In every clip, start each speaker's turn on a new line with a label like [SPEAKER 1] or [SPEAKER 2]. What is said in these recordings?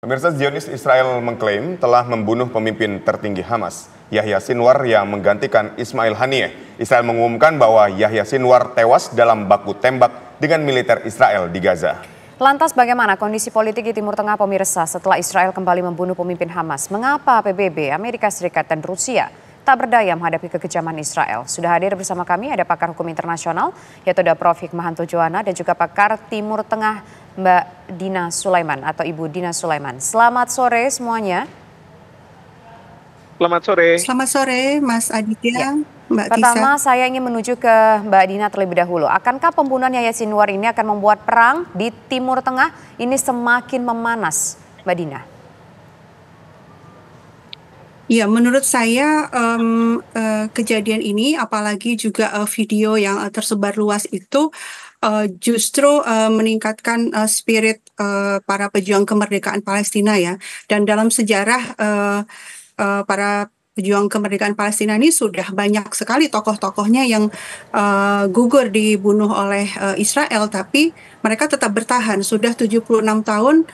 [SPEAKER 1] Pemirsa, Zionis Israel mengklaim telah membunuh pemimpin tertinggi Hamas, Yahya Sinwar, yang menggantikan Ismail Haniyeh. Israel mengumumkan bahwa Yahya Sinwar tewas dalam baku tembak dengan militer Israel di Gaza.
[SPEAKER 2] Lantas bagaimana kondisi politik di Timur Tengah, pemirsa, setelah Israel kembali membunuh pemimpin Hamas? Mengapa PBB, Amerika Serikat, dan Rusia tak berdaya menghadapi kekejaman Israel? Sudah hadir bersama kami ada pakar hukum internasional, yaitu ada Prof. Hikmahanto Juwana, dan juga pakar Timur Tengah, Mbak Dina Sulaiman atau Ibu Dina Sulaiman. Selamat sore semuanya.
[SPEAKER 3] Selamat sore.
[SPEAKER 4] Selamat sore, Mas Aditya, ya. Mbak
[SPEAKER 2] Pertama,
[SPEAKER 4] Tisa.
[SPEAKER 2] saya ingin menuju ke Mbak Dina terlebih dahulu. Akankah pembunuhan Yahya Sinwar ini akan membuat perang di Timur Tengah ini semakin memanas, Mbak Dina?
[SPEAKER 4] Ya, menurut saya kejadian ini, apalagi juga video yang tersebar luas itu justru meningkatkan spirit para pejuang kemerdekaan Palestina ya. Dan dalam sejarah para pejuang kemerdekaan Palestina ini sudah banyak sekali tokoh-tokohnya yang gugur dibunuh oleh Israel, tapi mereka tetap bertahan. Sudah 76 tahun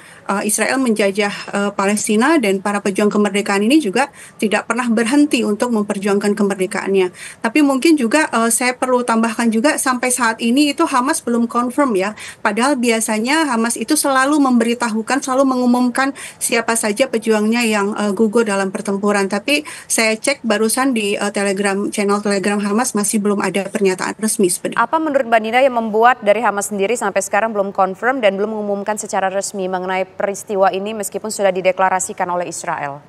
[SPEAKER 4] Israel menjajah Palestina, dan para pejuang kemerdekaan ini juga tidak pernah berhenti untuk memperjuangkan kemerdekaannya. Tapi mungkin juga saya perlu tambahkan juga, sampai saat ini itu Hamas belum confirm ya. Padahal biasanya Hamas itu selalu memberitahukan, selalu mengumumkan siapa saja pejuangnya yang gugur dalam pertempuran. Tapi saya cek barusan di channel Telegram Hamas masih belum ada pernyataan resmi sebenarnya.
[SPEAKER 2] Apa menurut Mbak Dina yang membuat dari Hamas sendiri sampai sekarang belum confirm dan belum mengumumkan secara resmi mengenai peristiwa ini meskipun sudah dideklarasikan oleh Israel?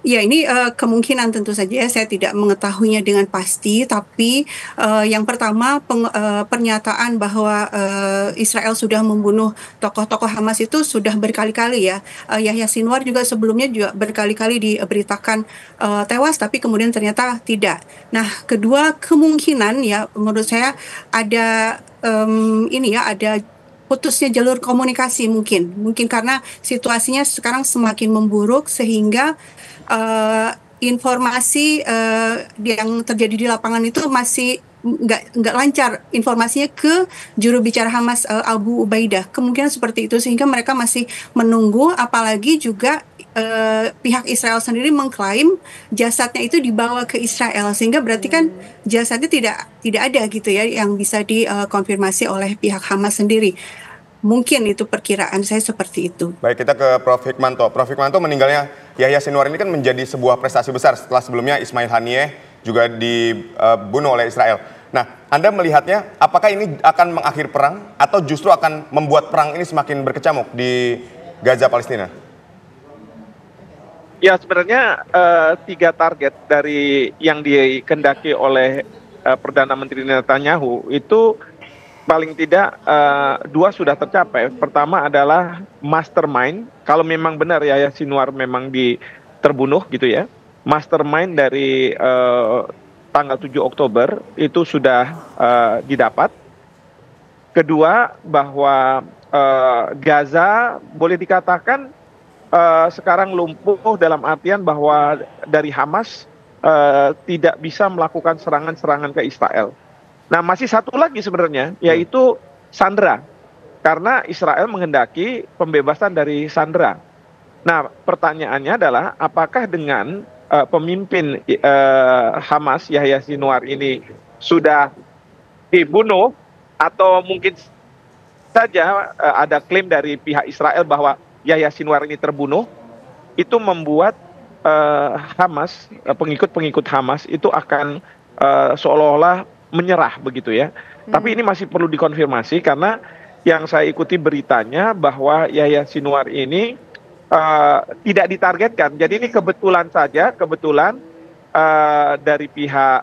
[SPEAKER 4] Ya, ini kemungkinan tentu saja saya tidak mengetahuinya dengan pasti, tapi yang pertama pernyataan bahwa Israel sudah membunuh tokoh-tokoh Hamas itu sudah berkali-kali ya. Yahya Sinwar juga sebelumnya juga berkali-kali diberitakan tewas, tapi kemudian ternyata tidak. Nah, kedua kemungkinan ya menurut saya ada ada putusnya jalur komunikasi mungkin karena situasinya sekarang semakin memburuk sehingga informasi yang terjadi di lapangan itu masih nggak lancar informasinya ke juru bicara Hamas Abu Ubaidah. Kemungkinan seperti itu sehingga mereka masih menunggu, apalagi juga pihak Israel sendiri mengklaim jasadnya itu dibawa ke Israel, sehingga berarti kan jasadnya tidak ada gitu ya yang bisa dikonfirmasi oleh pihak Hamas sendiri. Mungkin itu perkiraan saya seperti itu.
[SPEAKER 1] Baik, kita ke Prof. Hikmahanto. Prof. Hikmahanto, meninggalnya Yahya Sinwar ini kan menjadi sebuah prestasi besar setelah sebelumnya Ismail Haniyeh juga dibunuh oleh Israel. Nah, Anda melihatnya apakah ini akan mengakhiri perang atau justru akan membuat perang ini semakin berkecamuk di Gaza, Palestina?
[SPEAKER 3] Ya, sebenarnya 3 target dari yang dikehendaki oleh Perdana Menteri Netanyahu itu paling tidak 2 sudah tercapai. Pertama adalah mastermind, kalau memang benar Yahya Sinwar memang terbunuh gitu ya. Mastermind dari tanggal 7 Oktober itu sudah didapat. Kedua, bahwa Gaza boleh dikatakan sekarang lumpuh dalam artian bahwa dari Hamas tidak bisa melakukan serangan-serangan ke Israel. Nah, masih satu lagi sebenarnya, yaitu sandera. Karena Israel menghendaki pembebasan dari sandera. Nah, pertanyaannya adalah apakah dengan pemimpin Hamas, Yahya Sinwar ini sudah dibunuh, atau mungkin saja ada klaim dari pihak Israel bahwa Yahya Sinwar ini terbunuh, itu membuat Hamas, pengikut-pengikut Hamas itu akan seolah-olah menyerah begitu ya. Tapi ini masih perlu dikonfirmasi karena yang saya ikuti beritanya bahwa Yahya Sinwar ini tidak ditargetkan. Jadi ini kebetulan saja, dari pihak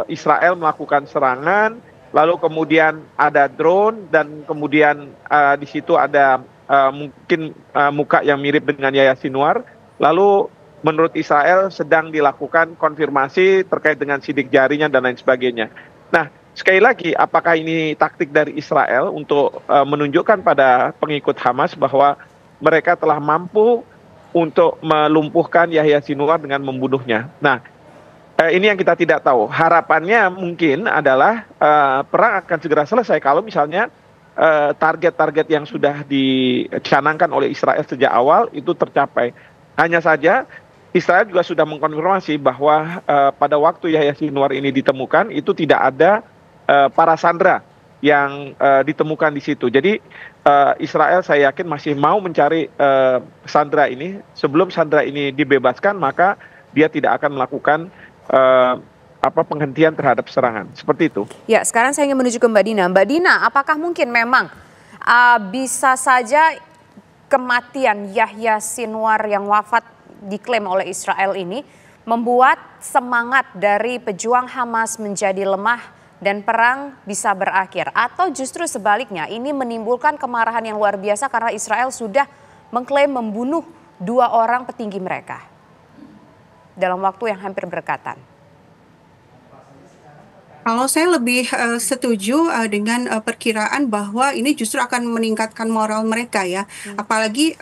[SPEAKER 3] Israel melakukan serangan, lalu kemudian ada drone dan kemudian di situ ada mungkin muka yang mirip dengan Yahya Sinwar. Lalu menurut Israel sedang dilakukan konfirmasi terkait dengan sidik jarinya dan lain sebagainya. Nah, sekali lagi, apakah ini taktik dari Israel untuk menunjukkan pada pengikut Hamas bahwa mereka telah mampu untuk melumpuhkan Yahya Sinwar dengan membunuhnya? Nah, ini yang kita tidak tahu. Harapannya mungkin adalah perang akan segera selesai kalau misalnya target-target yang sudah dicanangkan oleh Israel sejak awal itu tercapai. Hanya saja Israel juga sudah mengkonfirmasi bahwa pada waktu Yahya Sinwar ini ditemukan itu tidak ada para sandera yang ditemukan di situ. Jadi Israel saya yakin masih mau mencari sandera ini. Sebelum sandera ini dibebaskan, maka dia tidak akan melakukan penghentian terhadap serangan. Seperti itu.
[SPEAKER 2] Ya, sekarang saya ingin menuju ke Mbak Dina. Mbak Dina, apakah mungkin memang bisa saja kematian Yahya Sinwar yang wafat diklaim oleh Israel ini membuat semangat dari pejuang Hamas menjadi lemah dan perang bisa berakhir? Atau justru sebaliknya, ini menimbulkan kemarahan yang luar biasa karena Israel sudah mengklaim membunuh 2 orang petinggi mereka dalam waktu yang hampir berdekatan?
[SPEAKER 4] Kalau saya lebih setuju dengan perkiraan bahwa ini justru akan meningkatkan moral mereka ya. Apalagi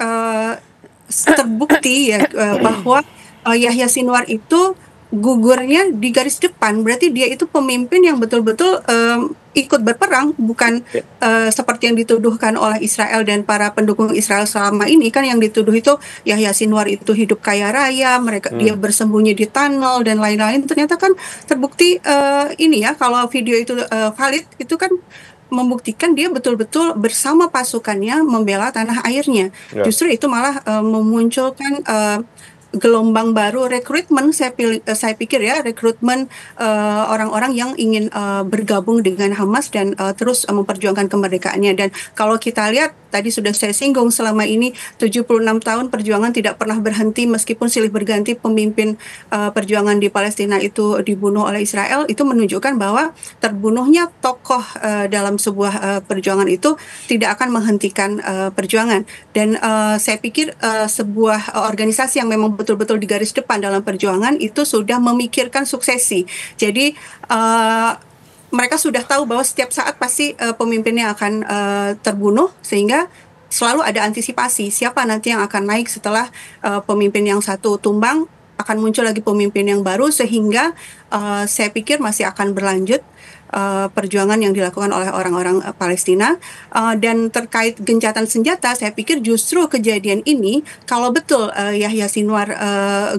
[SPEAKER 4] terbukti ya bahwa Yahya Sinwar itu gugurnya di garis depan, berarti dia itu pemimpin yang betul-betul ikut berperang, bukan seperti yang dituduhkan oleh Israel dan para pendukung Israel selama ini. Kan yang dituduh itu Yahya Sinwar itu hidup kaya raya, dia bersembunyi di tunnel dan lain-lain. Ternyata kan terbukti ini ya, kalau video itu valid, itu kan membuktikan dia betul-betul bersama pasukannya membela tanah airnya. Justru itu malah memunculkan gelombang baru rekrutmen, saya pikir ya, rekrutmen orang-orang yang ingin bergabung dengan Hamas dan terus memperjuangkan kemerdekaannya. Dan kalau kita lihat, tadi sudah saya singgung, selama ini 76 tahun perjuangan tidak pernah berhenti meskipun silih berganti pemimpin perjuangan di Palestina itu dibunuh oleh Israel. Itu menunjukkan bahwa terbunuhnya tokoh dalam sebuah perjuangan itu tidak akan menghentikan perjuangan. Dan saya pikir sebuah organisasi yang memang betul-betul di garis depan dalam perjuangan itu sudah memikirkan suksesi. Jadi mereka sudah tahu bahwa setiap saat pasti pemimpinnya akan terbunuh, sehingga selalu ada antisipasi siapa nanti yang akan naik setelah pemimpin yang satu tumbang, akan muncul lagi pemimpin yang baru, sehingga saya pikir masih akan berlanjut perjuangan yang dilakukan oleh orang-orang Palestina. Dan terkait gencatan senjata, saya pikir justru kejadian ini, kalau betul Yahya Sinwar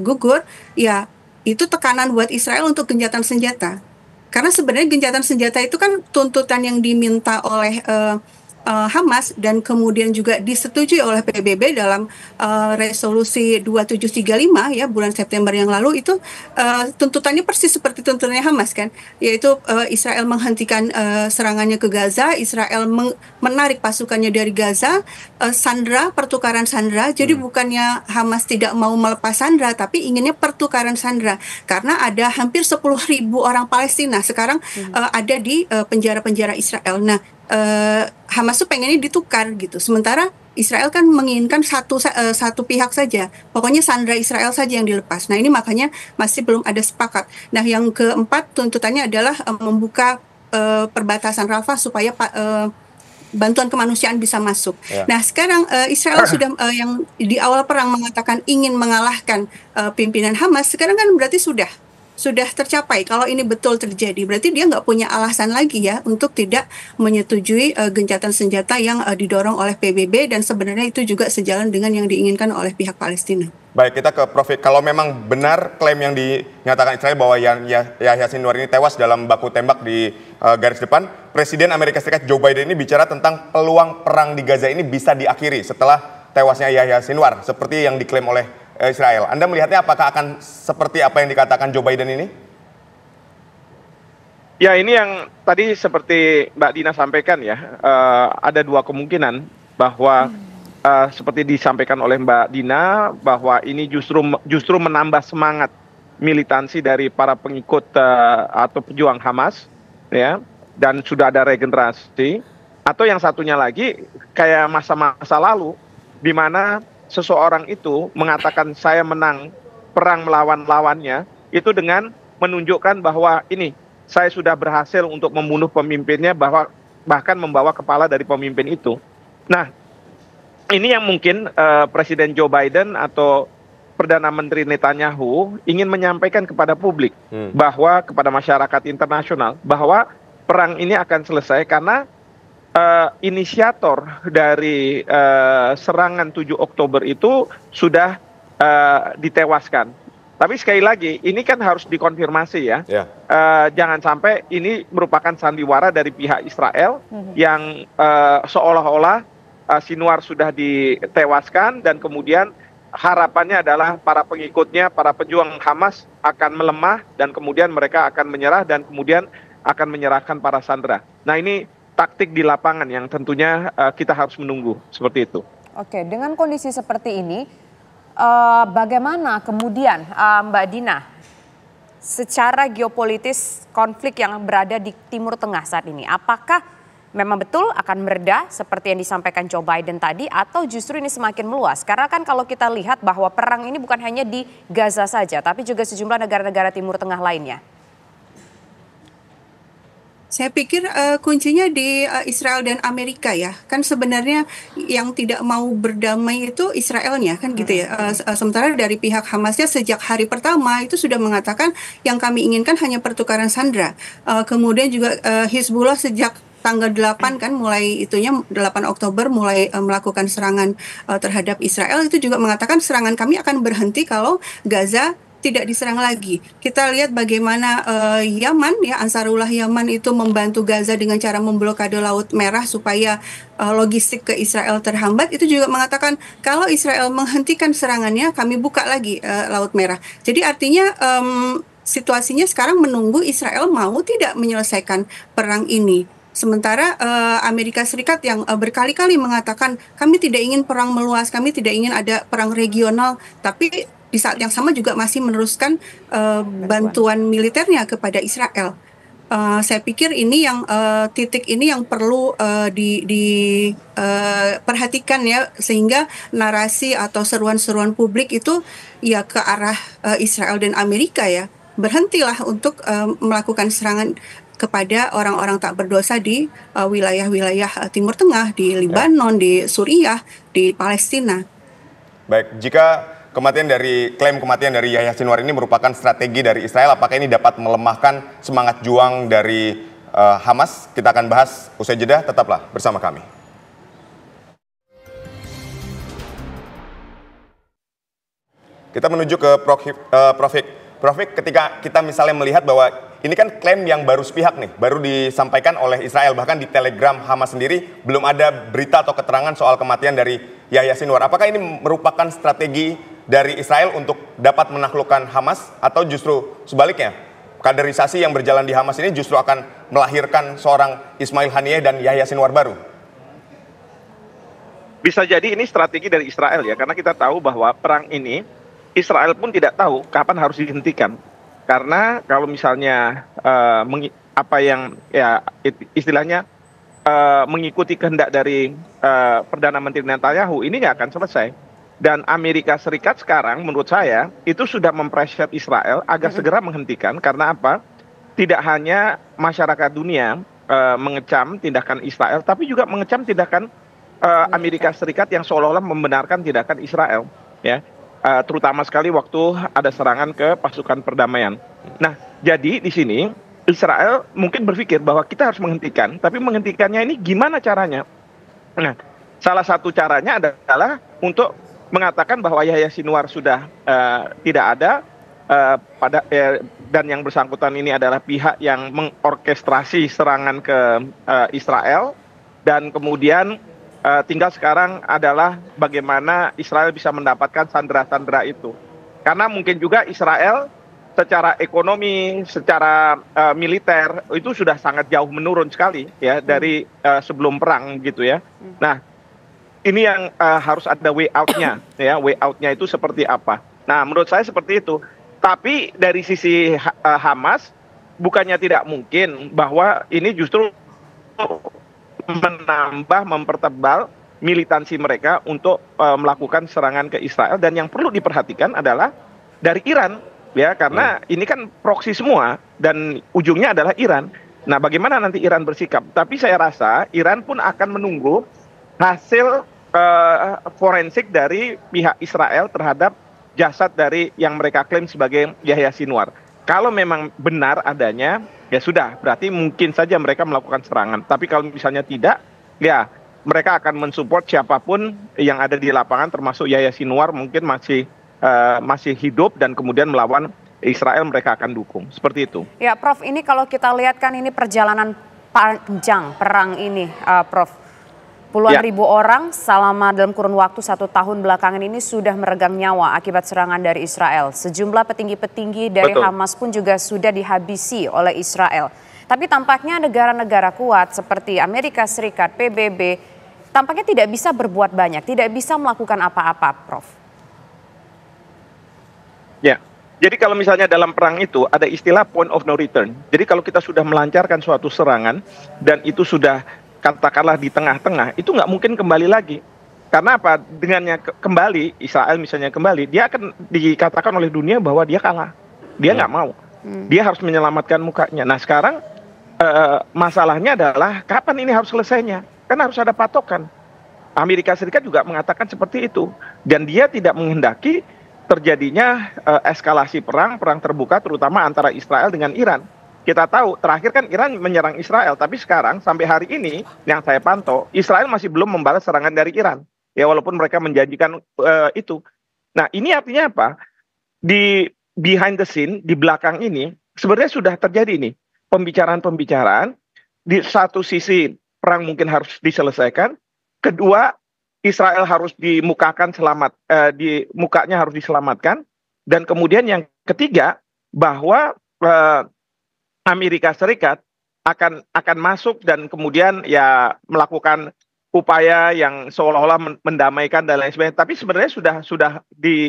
[SPEAKER 4] gugur, ya itu tekanan buat Israel untuk gencatan senjata. Karena sebenarnya gencatan senjata itu kan tuntutan yang diminta oleh Hamas dan kemudian juga disetujui oleh PBB dalam resolusi 2735 ya bulan September yang lalu. Itu tuntutannya persis seperti tuntutannya Hamas kan, yaitu Israel menghentikan serangannya ke Gaza, Israel menarik pasukannya dari Gaza, sandera, pertukaran sandera. Jadi bukannya Hamas tidak mau melepas sandera, tapi inginnya pertukaran sandera, karena ada hampir 10.000 orang Palestina sekarang ada di penjara-penjara Israel. Nah, Hamas tuh pengennya ditukar gitu. Sementara Israel kan menginginkan satu pihak saja. Pokoknya sandera Israel saja yang dilepas. Nah, ini makanya masih belum ada sepakat. Nah, yang keempat tuntutannya adalah membuka perbatasan Rafah supaya bantuan kemanusiaan bisa masuk. Nah, sekarang Israel sudah yang di awal perang mengatakan ingin mengalahkan pimpinan Hamas. Sekarang kan berarti sudah tercapai. Kalau ini betul terjadi, berarti dia nggak punya alasan lagi ya untuk tidak menyetujui gencatan senjata yang didorong oleh PBB, dan sebenarnya itu juga sejalan dengan yang diinginkan oleh pihak Palestina.
[SPEAKER 1] Baik, kita ke Prof. Kalau memang benar klaim yang dinyatakan Israel bahwa Yahya Sinwar ini tewas dalam baku tembak di garis depan, Presiden Amerika Serikat Joe Biden ini bicara tentang peluang perang di Gaza ini bisa diakhiri setelah tewasnya Yahya Sinwar, seperti yang diklaim oleh Israel. Anda melihatnya apakah akan seperti apa yang dikatakan Joe Biden ini?
[SPEAKER 3] Ya, ini yang tadi seperti Mbak Dina sampaikan ya, ada dua kemungkinan bahwa seperti disampaikan oleh Mbak Dina, bahwa ini justru menambah semangat militansi dari para pengikut atau pejuang Hamas, ya, dan sudah ada regenerasi. Atau yang satunya lagi kayak masa-masa lalu, di mana seseorang itu mengatakan saya menang perang melawan lawannya, itu dengan menunjukkan bahwa ini saya sudah berhasil untuk membunuh pemimpinnya, bahkan membawa kepala dari pemimpin itu. Nah, ini yang mungkin Presiden Joe Biden atau Perdana Menteri Netanyahu ingin menyampaikan kepada publik, bahwa kepada masyarakat internasional, bahwa perang ini akan selesai karena inisiator dari serangan 7 Oktober itu sudah ditewaskan. Tapi sekali lagi, ini kan harus dikonfirmasi ya. Jangan sampai ini merupakan sandiwara dari pihak Israel yang seolah-olah Sinwar sudah ditewaskan dan kemudian harapannya adalah para pengikutnya, para pejuang Hamas akan melemah dan kemudian mereka akan menyerah dan kemudian akan menyerahkan para sandera. Nah, ini taktik di lapangan yang tentunya kita harus menunggu seperti itu.
[SPEAKER 2] Oke, dengan kondisi seperti ini, bagaimana kemudian Mbak Dina, secara geopolitis konflik yang berada di Timur Tengah saat ini, apakah memang betul akan mereda seperti yang disampaikan Joe Biden tadi atau justru ini semakin meluas? Karena kan kalau kita lihat bahwa perang ini bukan hanya di Gaza saja, tapi juga sejumlah negara-negara Timur Tengah lainnya.
[SPEAKER 4] Saya pikir kuncinya di Israel dan Amerika ya. Kan sebenarnya yang tidak mau berdamai itu Israelnya kan gitu ya. Sementara dari pihak Hamasnya sejak hari pertama itu sudah mengatakan yang kami inginkan hanya pertukaran sandera. Kemudian juga Hizbullah sejak tanggal 8 kan mulai itunya 8 Oktober mulai melakukan serangan terhadap Israel, itu juga mengatakan serangan kami akan berhenti kalau Gaza tidak diserang lagi. Kita lihat bagaimana Yaman ya, Ansarullah Yaman itu membantu Gaza dengan cara memblokade Laut Merah supaya logistik ke Israel terhambat. Itu juga mengatakan kalau Israel menghentikan serangannya kami buka lagi Laut Merah. Jadi artinya situasinya sekarang menunggu Israel mau tidak menyelesaikan perang ini. Sementara Amerika Serikat yang berkali-kali mengatakan kami tidak ingin perang meluas, kami tidak ingin ada perang regional, tapi di saat yang sama juga masih meneruskan bantuan militernya kepada Israel. Saya pikir ini yang titik ini yang perlu diperhatikan ya, sehingga narasi atau seruan-seruan publik itu ya ke arah Israel dan Amerika ya. Berhentilah untuk melakukan serangan kepada orang-orang tak berdosa di wilayah-wilayah Timur Tengah, di Lebanon, di Suriah, di Palestina.
[SPEAKER 1] Baik, jika klaim kematian dari Yahya Sinwar ini merupakan strategi dari Israel, apakah ini dapat melemahkan semangat juang dari Hamas? Kita akan bahas usai jeda, tetaplah bersama kami. Kita menuju ke Prof. Ketika kita misalnya melihat bahwa ini kan klaim yang baru sepihak nih, baru disampaikan oleh Israel, bahkan di Telegram Hamas sendiri belum ada berita atau keterangan soal kematian dari Yahya Sinwar. Apakah ini merupakan strategi dari Israel untuk dapat menaklukkan Hamas atau justru sebaliknya, kaderisasi yang berjalan di Hamas ini justru akan melahirkan seorang Ismail Haniyeh dan Yahya Sinwar baru?
[SPEAKER 3] Bisa jadi ini strategi dari Israel ya, karena kita tahu bahwa perang ini Israel pun tidak tahu kapan harus dihentikan. Karena kalau misalnya istilahnya mengikuti kehendak dari Perdana Menteri Netanyahu, ini nggak akan selesai. Dan Amerika Serikat sekarang menurut saya itu sudah mempressure Israel agar segera menghentikan. Karena apa? Tidak hanya masyarakat dunia mengecam tindakan Israel, tapi juga mengecam tindakan Amerika Serikat yang seolah-olah membenarkan tindakan Israel, ya. Terutama sekali waktu ada serangan ke pasukan perdamaian. Nah, jadi di sini Israel mungkin berpikir bahwa kita harus menghentikan, tapi menghentikannya ini gimana caranya? Nah, salah satu caranya adalah untuk mengatakan bahwa Yahya Sinwar sudah tidak ada dan yang bersangkutan ini adalah pihak yang mengorkestrasi serangan ke Israel, dan kemudian tinggal sekarang adalah bagaimana Israel bisa mendapatkan sandera-sandera itu. Karena mungkin juga Israel secara ekonomi, secara militer itu sudah sangat jauh menurun sekali ya dari sebelum perang gitu ya. Nah, ini yang harus ada way out-nya ya, way out-nya itu seperti apa. Nah, menurut saya seperti itu. Tapi dari sisi Hamas bukannya tidak mungkin bahwa ini justru mempertebal militansi mereka untuk melakukan serangan ke Israel. Dan yang perlu diperhatikan adalah dari Iran, ya, karena ini kan proksi semua dan ujungnya adalah Iran. Nah, bagaimana nanti Iran bersikap? Tapi saya rasa Iran pun akan menunggu hasil forensik dari pihak Israel terhadap jasad dari yang mereka klaim sebagai Yahya Sinwar. Kalau memang benar adanya, ya sudah, berarti mungkin saja mereka melakukan serangan. Tapi kalau misalnya tidak, ya mereka akan mensupport siapapun yang ada di lapangan, termasuk Yahya Sinwar mungkin masih hidup dan kemudian melawan Israel, mereka akan dukung. Seperti itu.
[SPEAKER 2] Ya, Prof, ini kalau kita lihat kan ini perjalanan panjang perang ini, Prof. Puluhan ribu orang selama dalam kurun waktu 1 tahun belakangan ini sudah meregang nyawa akibat serangan dari Israel. Sejumlah petinggi-petinggi dari Hamas pun juga sudah dihabisi oleh Israel. Tapi tampaknya negara-negara kuat seperti Amerika Serikat, PBB, tampaknya tidak bisa berbuat banyak, tidak bisa melakukan apa-apa, Prof.
[SPEAKER 3] Ya, jadi kalau misalnya dalam perang itu ada istilah point of no return. Jadi kalau kita sudah melancarkan suatu serangan dan itu sudah katakanlah di tengah-tengah, itu nggak mungkin kembali lagi. Karena apa? Dengannya kembali, Israel misalnya kembali, dia akan dikatakan oleh dunia bahwa dia kalah. Dia nggak mau. Dia harus menyelamatkan mukanya. Nah sekarang masalahnya adalah kapan ini harus selesainya? Kan harus ada patokan. Amerika Serikat juga mengatakan seperti itu. Dan dia tidak menghendaki terjadinya eskalasi perang terbuka terutama antara Israel dengan Iran. Kita tahu terakhir kan Iran menyerang Israel, tapi sekarang sampai hari ini yang saya pantau, Israel masih belum membalas serangan dari Iran. Ya walaupun mereka menjanjikan itu. Nah ini artinya apa? Di behind the scene, di belakang ini, sebenarnya sudah terjadi nih pembicaraan-pembicaraan. Di satu sisi perang mungkin harus diselesaikan. Kedua, Israel harus dimukakan mukanya harus diselamatkan. Dan kemudian yang ketiga, bahwa Amerika Serikat akan masuk dan kemudian ya melakukan upaya yang seolah-olah mendamaikan dan lain sebagainya. Tapi sebenarnya sudah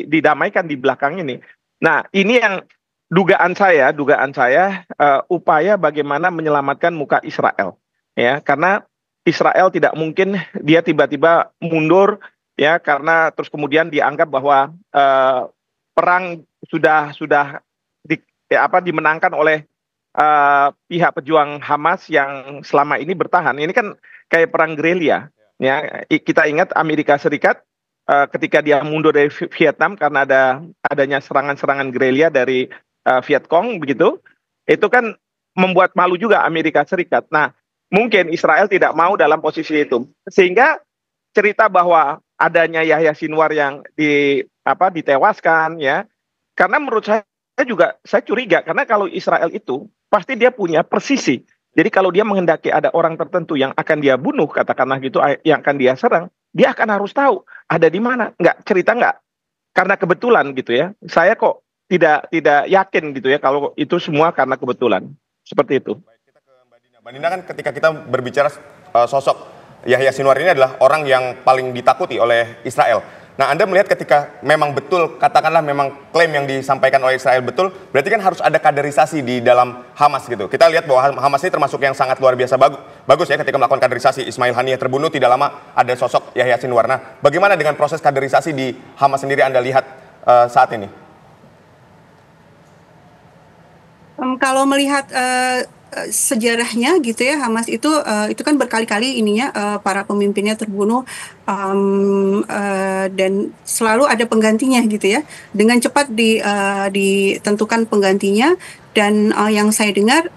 [SPEAKER 3] didamaikan di belakang ini. Nah, ini yang dugaan saya upaya bagaimana menyelamatkan muka Israel. Ya, karena Israel tidak mungkin dia tiba-tiba mundur ya karena terus kemudian dianggap bahwa perang sudah dimenangkan oleh pihak pejuang Hamas yang selama ini bertahan. Ini kan kayak perang gerilya. Ya, kita ingat Amerika Serikat ketika dia mundur dari Vietnam karena adanya serangan-serangan gerilya dari Vietcong begitu. Itu kan membuat malu juga Amerika Serikat. Nah, mungkin Israel tidak mau dalam posisi itu. Sehingga cerita bahwa adanya Yahya Sinwar yang ditewaskan ya. Karena menurut saya curiga karena kalau Israel itu pasti dia punya persisi. Jadi kalau dia menghendaki ada orang tertentu yang akan dia bunuh, katakanlah gitu, yang akan dia serang, dia akan harus tahu ada di mana. Cerita nggak? Karena kebetulan gitu ya. Saya kok tidak yakin gitu ya kalau itu semua karena kebetulan. Seperti itu.
[SPEAKER 1] Baik, kita ke Mbak Dina. Mbak Dina kan ketika kita berbicara sosok Yahya Sinwar ini adalah orang yang paling ditakuti oleh Israel. Nah, Anda melihat ketika memang betul, katakanlah memang klaim yang disampaikan oleh Israel betul, berarti kan harus ada kaderisasi di dalam Hamas gitu. Kita lihat bahwa Hamas ini termasuk yang sangat luar biasa bagus ya ketika melakukan kaderisasi. Ismail Haniyeh terbunuh, tidak lama ada sosok Yahya Sinwar. Nah, bagaimana dengan proses kaderisasi di Hamas sendiri Anda lihat saat ini?
[SPEAKER 4] Kalau melihat sejarahnya gitu ya, Hamas itu kan berkali-kali para pemimpinnya terbunuh dan selalu ada penggantinya gitu ya. Dengan cepat ditentukan penggantinya dan yang saya dengar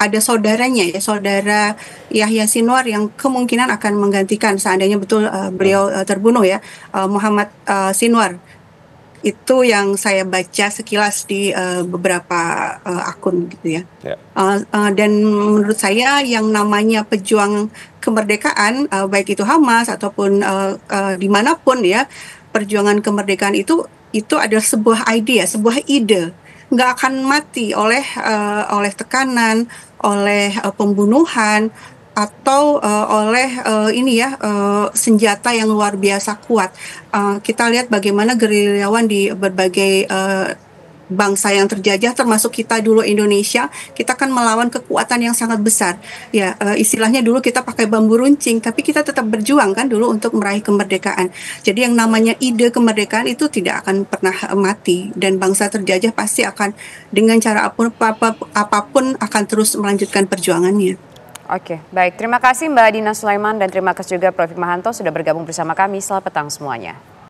[SPEAKER 4] ada saudaranya ya, saudara Yahya Sinwar yang kemungkinan akan menggantikan seandainya betul beliau terbunuh ya, Muhammad Sinwar. Itu yang saya baca sekilas di beberapa akun gitu ya. Dan menurut saya yang namanya pejuang kemerdekaan, baik itu Hamas ataupun dimanapun ya, perjuangan kemerdekaan itu adalah sebuah ide, nggak akan mati oleh tekanan, oleh pembunuhan, atau oleh senjata yang luar biasa kuat. Kita lihat bagaimana gerilyawan di berbagai bangsa yang terjajah, termasuk kita dulu Indonesia, kita kan melawan kekuatan yang sangat besar. Ya, istilahnya dulu kita pakai bambu runcing, tapi kita tetap berjuang kan dulu untuk meraih kemerdekaan. Jadi yang namanya ide kemerdekaan itu tidak akan pernah mati, dan bangsa terjajah pasti akan dengan cara apapun akan terus melanjutkan perjuangannya.
[SPEAKER 2] Oke, baik. Terima kasih Mbak Dina Sulaiman dan terima kasih juga Prof. Hikmahanto sudah bergabung bersama kami. Selamat petang semuanya.